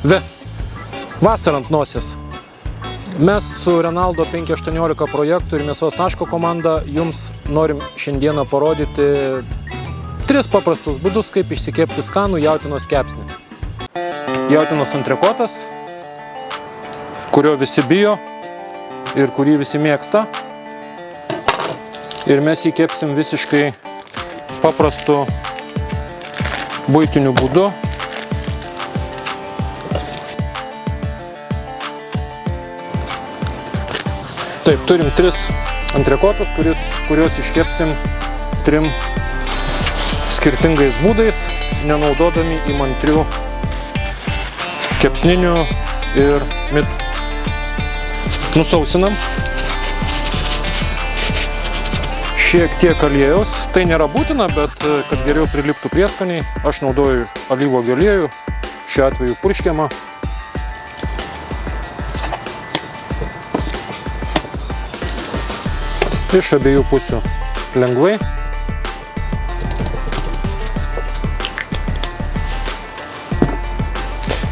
Vasara ant nosies. Mes su Renaldo 518 projektu ir Mėsos taško komanda jums norim šiandieną parodyti 3 paprastus būdus, kaip išsikepti skanų jautienos kepsnį. Jautienos antrekotas, kurio visi bijo ir kurį visi mėgsta. Ir mes jį kepsim visiškai paprastu buitiniu būdu. Taip, turim 3 antrekotus, kuriuos iškepsim 3 skirtingais būdais, nenaudodami įmantrių kepsninių ir mitų. Nusausinam. Šiek tiek aliejaus. Tai nėra būtina, bet kad geriau priliptų prieskoniai, aš naudoju alyvuogių aliejų, šiuo atveju purškiamą. Iš abiejų pusių lengvai.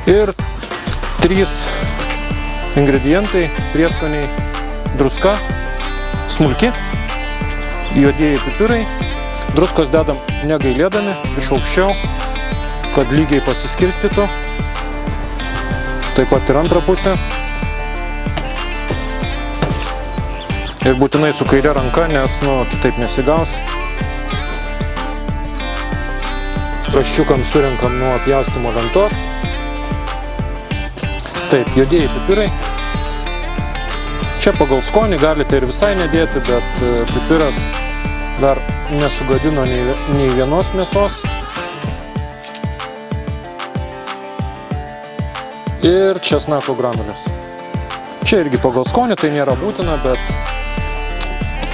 Ir 3 ingredientai, prieskoniai, druska, smulki, juodieji pipirai. Druskos dedam negailėdami, iš aukščiau, kad lygiai pasiskirstytų. Taip pat ir antrą pusę. Ir būtinai su kaire ranka, nes kitaip nesigaus. Raščiukams surenkam nuo pjaustymo lentos. Taip, juodieji pipirai. Čia pagal skonį galite ir visai nedėti, bet pipiras dar nesugadino nei vienos mėsos. Ir česnako granulės. Čia irgi pagal skonį, tai nėra būtina, bet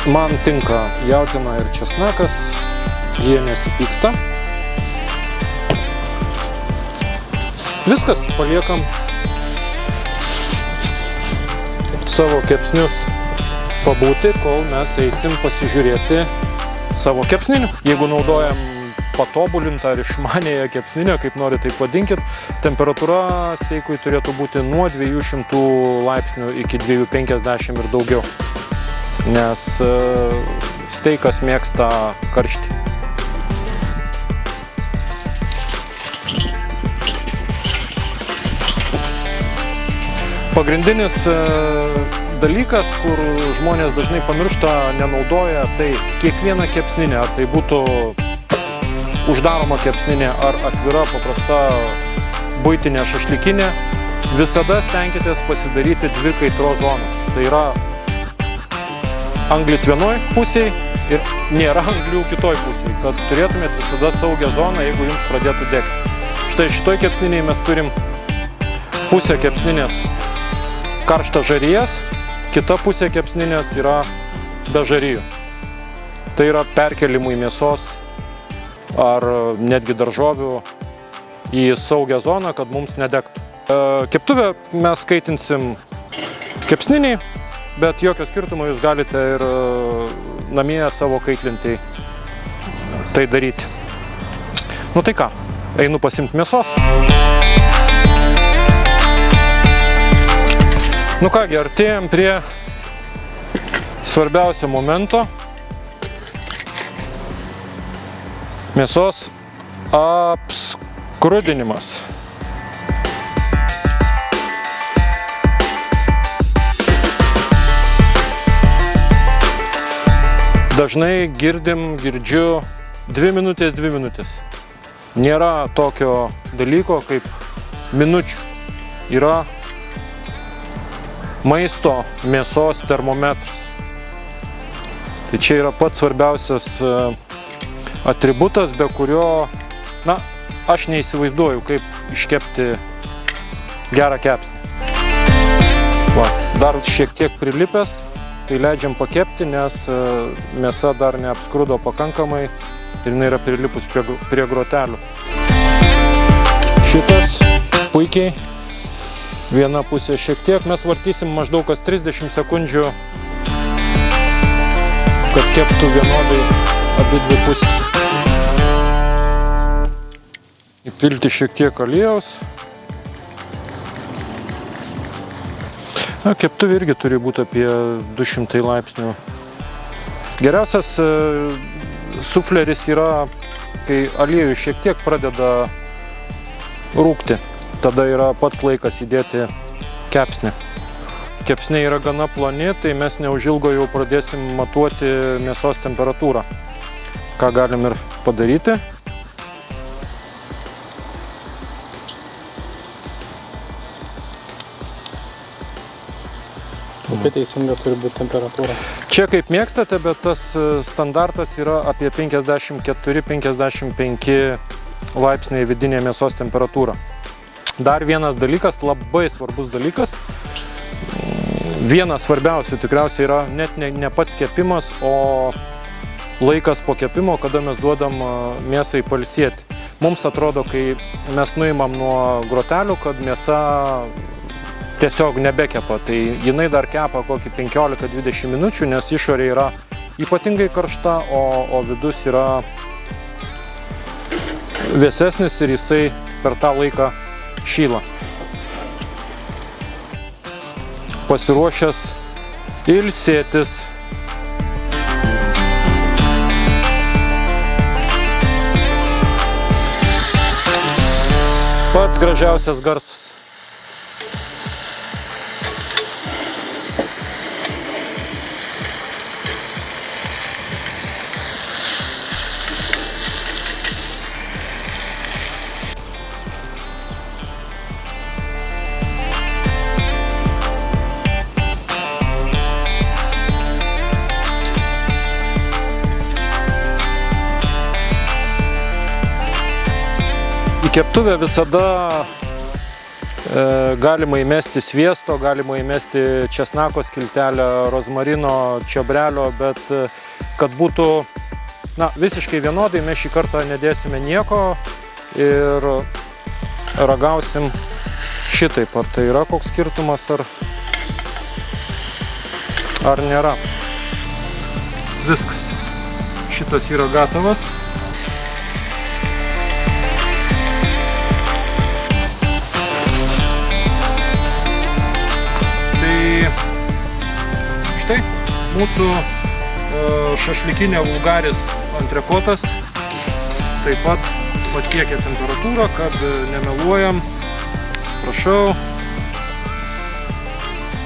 man tinka jautiena ir česnakas, jie nesipyksta. Viskas, paliekam savo kepsnius pabūti, kol mes eisim pasižiūrėti savo kepsninių. Jeigu naudojam patobulintą ar išmanėją kepsninę, kaip nori taip vadinkit, temperatūra steikui turėtų būti nuo 200 laipsnių iki 250 ir daugiau, nes steikas mėgsta karštį. Pagrindinis dalykas, kur žmonės dažnai pamiršta, nenaudoja, tai kiekviena kepsninė, ar tai būtų uždaroma kepsninė, ar atvira, paprasta buitinė šašlykinė, visada stenkitės pasidaryti 2 kaitros zonas. Tai yra anglis vienoj pusėje ir nėra anglių kitoj pusėje, kad turėtumėt visada saugią zoną, jeigu jums pradėtų degti. Štai šitoj kepsninėje mes turim pusę kepsninės karštas žarijas, kita pusė kepsninės yra be žarijų. Tai yra perkelimui mėsos ar netgi daržovių į saugią zoną, kad mums nedegtų. Keptuvę mes kaitinsim kepsniniai, bet jokio skirtumo jūs galite ir namie savo kaitlintį tai daryti. Nu tai ką, einu pasiimti mėsos. Nu kągi, artėjom prie svarbiausio momento. Mėsos apskrudinimas. Dažnai girdžiu 2 minutės. Nėra tokio dalyko kaip minučių. Yra maisto mėsos termometras. Tai čia yra pats svarbiausias atributas, be kurio, aš neįsivaizduoju, kaip iškepti gerą kepsnį. Dar šiek tiek prilipęs, tai leidžiam pakepti, nes mėsa dar neapskrudo pakankamai ir jinai yra prilipus prie grotelių. Šitas puikiai. Viena pusė šiek tiek, mes vartysim maždaug kas 30 sekundžių, kad keptų vienodai abi dvi pusės. Įpilti šiek tiek aliejaus. Keptuvė irgi turi būti apie 200 laipsnių. Geriausias sufleris yra, kai aliejus šiek tiek pradeda rūgti. Tada yra pats laikas įdėti kepsnį. Kepsniai yra gana ploni, tai mes neužilgo jau pradėsim matuoti mėsos temperatūrą. Ką galim ir padaryti. Kokia teisinga turi būti temperatūra? Čia kaip mėgstate, bet tas standartas yra apie 54-55 laipsniai vidinė mėsos temperatūra. Dar vienas dalykas, labai svarbus dalykas. Vienas svarbiausių tikriausiai yra net ne pats kepimas, o laikas po kepimo, kada mes duodam mėsai pailsėti. Mums atrodo, kai mes nuimam nuo grotelių, kad mėsa tiesiog nebekepa, tai jinai dar kepa kokį 15-20 minučių, nes išorė yra ypatingai karšta, o vidus yra vėsesnis ir jisai per tą laiką šyla. Pasiruošęs ilsėtis. Pats gražiausias garsas. Į keptuvę visada galima įmesti sviesto, galima įmesti česnako skiltelę, rozmarino, čiobrelio, bet kad būtų visiškai vienodai, mes šį kartą nedėsime nieko ir ragausim šitaip. Ar tai yra koks skirtumas, ar nėra. Viskas. Šitas yra gatavas. Štai mūsų šašlikinė vulgaris antrekotas taip pat pasiekė temperatūrą, kad nemeluojam. Prašau.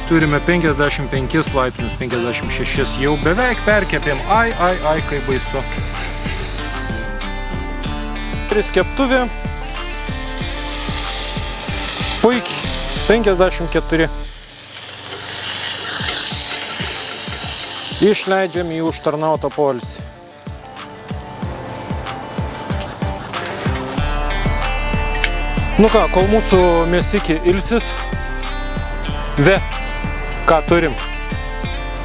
Turime 55 laipsnius, 56, jau beveik perkepėm. Ai, kaip baisu. Keptuvė. Puikiai. 54. Išleidžiam į užtarnautą poilsį. Nu ką, kol mūsų mėsikį ilsis, ką turim.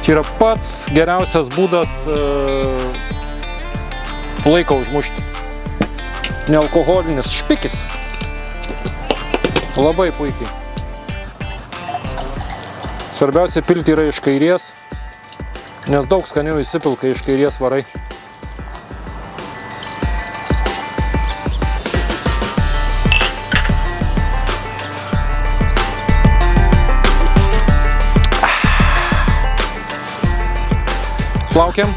Čia yra pats geriausias būdas laiką užmušti. Nealkoholinis špikis. Labai puikiai. Svarbiausia pilti yra iš kairės, nes daug skaniau įsipilka iš kairės varai. Plaukiam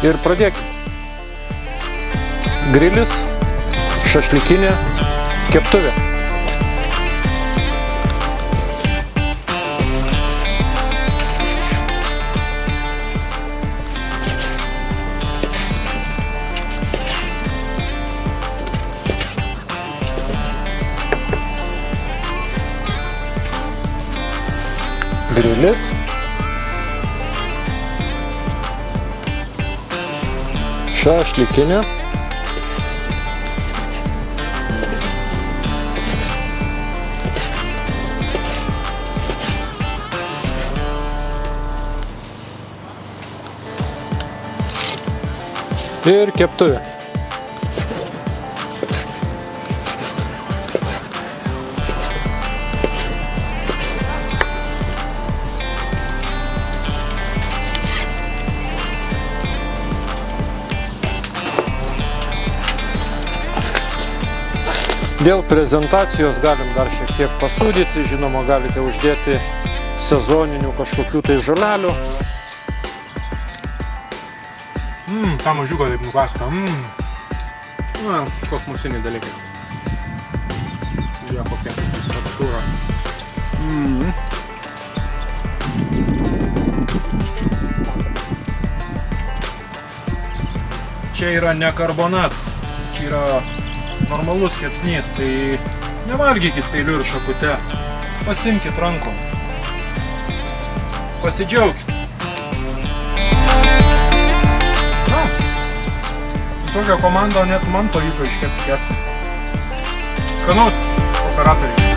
ir pradėkim. Grilis, šašlikinė, keptuvė. Grilis. Šašlikinė. Ir keptuvė. Dėl prezentacijos galim dar šiek tiek pasūdyti, žinoma, galite uždėti sezoninių kažkokių tai žolelių. Tą mažiuką taip nukasto. Na, kosmosiniai dalykai. Jie kokia tekstūra. Čia yra ne karbonats, čia yra normalus kepsnys, tai nevalgykit peiliu ir šakute, pasimkit rankom, pasidžiaukit. Na, su tokia komanda net man pavyko iškepti. Skanaus, operatoriai.